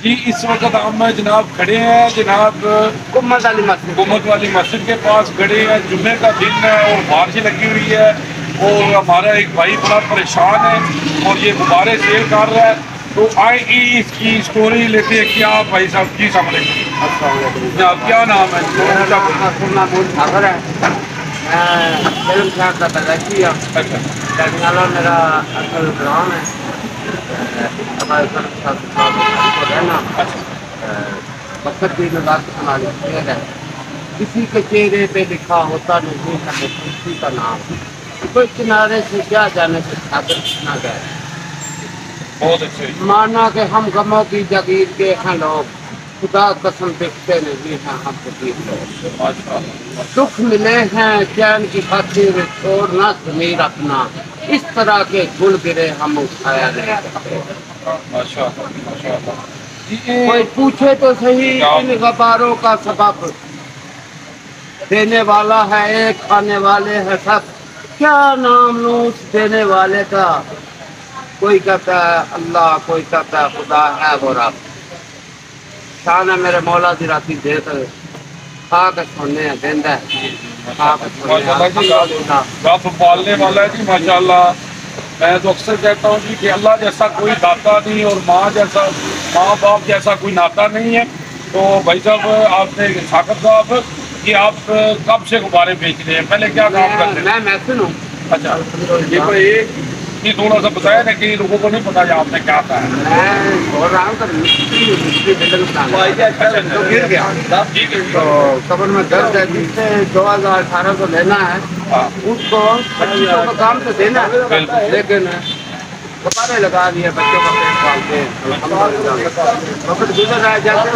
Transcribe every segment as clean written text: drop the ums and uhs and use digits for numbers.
جی اس وقت ہم جناب کھڑے ہیں جناب گمبد والی مسجد کے پاس کھڑے ہیں، جمعے کا دن ہے اور بارش لگی ہوئی ہے اور ہمارا ایک بھائی بڑا پریشان ہے اور یہ غبارے سیل کر رہا ہے، تو آئے اس کی اسٹوری لیتے ہیں کیا بھائی صاحب جی سامنے السلام علیکم جناب کیا نام ہے؟ میں فلم شہر کا پیدائشی ہوں، اچھا ٹیکنالو میرا اصل گرام ہے، ہمارے کو رہنا اچھا مقصد کی نظارت سنالی شیر ہے، کسی کے چہرے پہ لکھا ہوتا نہیں ہے کسی کا نام، کوئی کنارے سے کیا جانے سے ساگر نہ گئے، بہت اچھے مانا کہ ہم غموں کی جگیر کے ہیں لوگ، خدا قسم دیکھتے نہیں ہیں ہم فقیر لوگ، ماشاء اللہ دکھ ملے ہیں چین کی خاطر چھوڑنا ضمیر اپنا، اس طرح کے گل گرے ہم اٹھایا نہیں کرتے، ماشاء اللہ ماشاء اللہ جی کوئی پوچھے تو صحیح ان غباروں کا سبب، دینے والا ہے ایک کھانے والے ہیں سب، کیا نام لوں اس دینے والے کا، کوئی کہتا ہے اللہ کوئی کہتا ہے خدا ہے وہ رب، شان ہے میرے مولا دی راتی دیکھ کھا کے سونے دیندا ہے کھا کے سونے ماشاء اللہ جی الحمدللہ۔ رب پالنے والا ہے جی ماشاء اللہ، میں تو اکثر کہتا ہوں جی کہ اللہ جیسا کوئی داتا نہیں اور ماں باپ جیسا کوئی ناتا نہیں ہے، تو بھائی صاحب آپ نے ثاقب صاحب کہ آپ کب سے غبارے بیچ رہے ہیں، پہلے کیا کام کرتے میں تھے؟ محسن ہوں، اچھا یہ کوئی یہ تھوڑا سا بتایا نا کہ لوگوں کو نہیں پتا کہ آپ نے کیا کہا ہے۔ میں بول رہا ہوں کہ مستری بلڈنگ بنانا تو گر گیا تو قبر میں درد ہے جس سے 2018 لینا ہے ہاں اس کو 2500 کا کام تو دینا ہے، لیکن کپڑے لگا دیے بچوں کا پیٹ پال کے الحمدللہ وقت گزر رہا ہے جیسے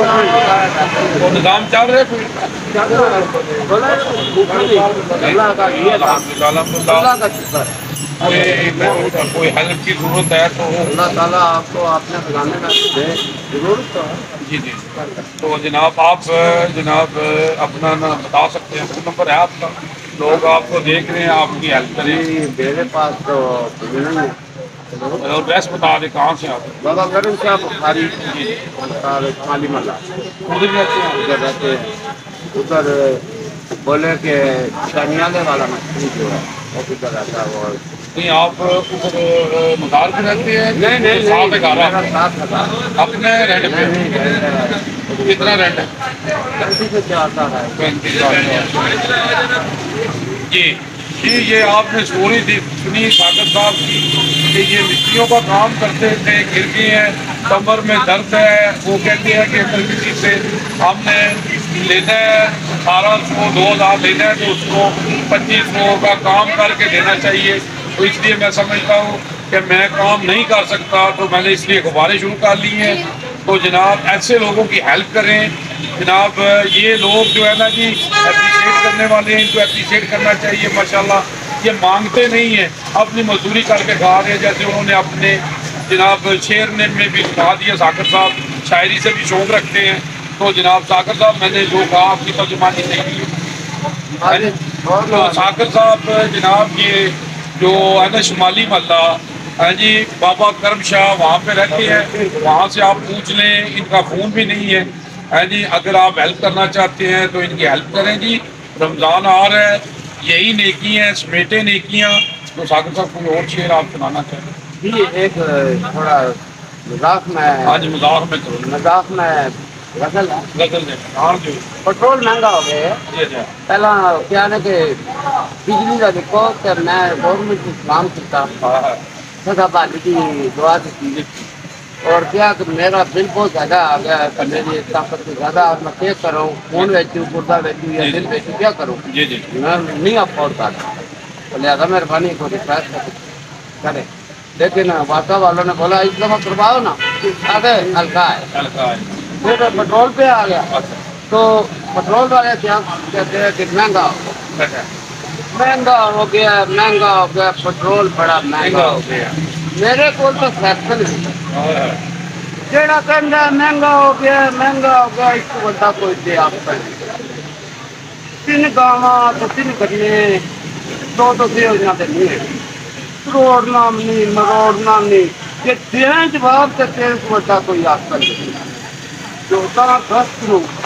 وہ نظام چل رہے کوئی اللہ کا یہ تھا، الحمد اللہ للہ کا شکر ہے، کوئی ہیلپ کی ضرورت ہے تو اللہ تعالیٰ آپ کو اپنے خزانے میں دے، ضرورت تو ہے۔ جی جی تو جناب آپ جناب اپنا بتا سکتے ہیں فون نمبر ہے آپ کا، لوگ آپ کو دیکھ رہے ہیں آپ کی ہیلپ کریں جی میرے پاس تو نہیں ہے، اور ایڈریس بتا دیں کہاں سے آپ بابا کرم شاہ بخاری جی جی مالی محلہ ادھر رہتے ہیں ادھر رہتے ہیں، ادھر بولے کہ شنیالے والا مچھلی جو ہے وہ کدھر رہتا ہے وہ نہیں آپ ادھر مدار پہ رہتے ہیں نہیں نہیں صاحب نہیں گھر میرا 7,000 اپنے رینٹ پہ نہیں نہیں کتنا رینٹ ہے؟ 35 سے آتا ہے 35,000 جی جی یہ آپ نے اسٹوری سنی ثاقب صاحب کی کہ یہ مستریوں کا کام کرتے تھے، گر گئے ہیں، کمر میں درد ہے، وہ کہتے ہیں کہ اگر کسی سے ہم نے لینا ہے 1800 2000 لینا ہے تو اس کو 2500 کا کام کر کے دینا چاہیے، تو اس لیے میں سمجھتا ہوں کہ میں کام نہیں کر سکتا تو میں نے اس لیے غبارے شروع کر لی ہیں، تو جناب ایسے لوگوں کی ہیلپ کریں جناب، یہ لوگ جو ہے نا جی اپریشیٹ کرنے والے ہیں، ان کو اپریشیٹ کرنا چاہیے ماشاءاللہ، یہ مانگتے نہیں ہیں، اپنی مزدوری کر کے کھا رہے ہیں، جیسے انہوں نے اپنے جناب شعر نے میں بھی سنا دیا، ثاقب صاحب شاعری سے بھی شوق رکھتے ہیں، تو جناب ثاقب صاحب میں نے جو کہا آپ کی ترجمانی نہیں کی، تو ثاقب صاحب جناب یہ جو ہے نا شمالی محلہ ہاں جی بابا کرم شاہ وہاں پہ رہتے ہیں، وہاں سے آپ پوچھ لیں، ان کا فون بھی نہیں ہے ہاں جی، اگر آپ ہیلپ کرنا چاہتے ہیں تو ان کی ہیلپ کریں جی، رمضان آ رہا ہے، یہی نیکی ہیں سمیٹے نیکیاں، تو ثاقب صاحب کوئی اور شعر آپ سنانا چاہیں جی ایک تھوڑا مذاق آج مذاق میں کرو میں غزل ہے، غزل دیں ہاں جو پٹرول مہنگا ہو گیا ہے، جی جی پہلا کیا ہے کہ بجلی کا دیکھو کہ میں گورنمنٹ کو کام کیا ہاں ہاں سدا بھالی کی دعا کی اور کیا کہ میرا بل بہت زیادہ آ گیا ہے کہ میری طاقت سے زیادہ اور میں کیا کروں فون بیچوں گردہ بیچوں یا دل بیچوں کیا کروں جی جی میں نہیں افورڈ کرتا تو لہٰذا مہربانی کو ریکویسٹ کرے، لیکن واقعہ والوں نے بولا اس دفعہ کرواؤ نا آگے ہلکا ہے، ہلکا ہے پھر پیٹرول پہ آ گیا اچھا تو پیٹرول والے کیا کہتے ہیں کہ مہنگا ہو اچھا گیا مہنگا ہو گیا پیٹرول بڑا مہنگا ہو گیا، میرے کو تو فیکشن ہے جہاں کہنا مہنگا ہو گیا اس کو بڑا کوئی دے آپ تین گاواں تو تین گڈیاں دو دے ہونا نہیں ہے توڑنا نہیں مروڑنا نہیں یہ دین جواب سے تیل کو بڑا کوئی آپ نہیں تندرست ہوں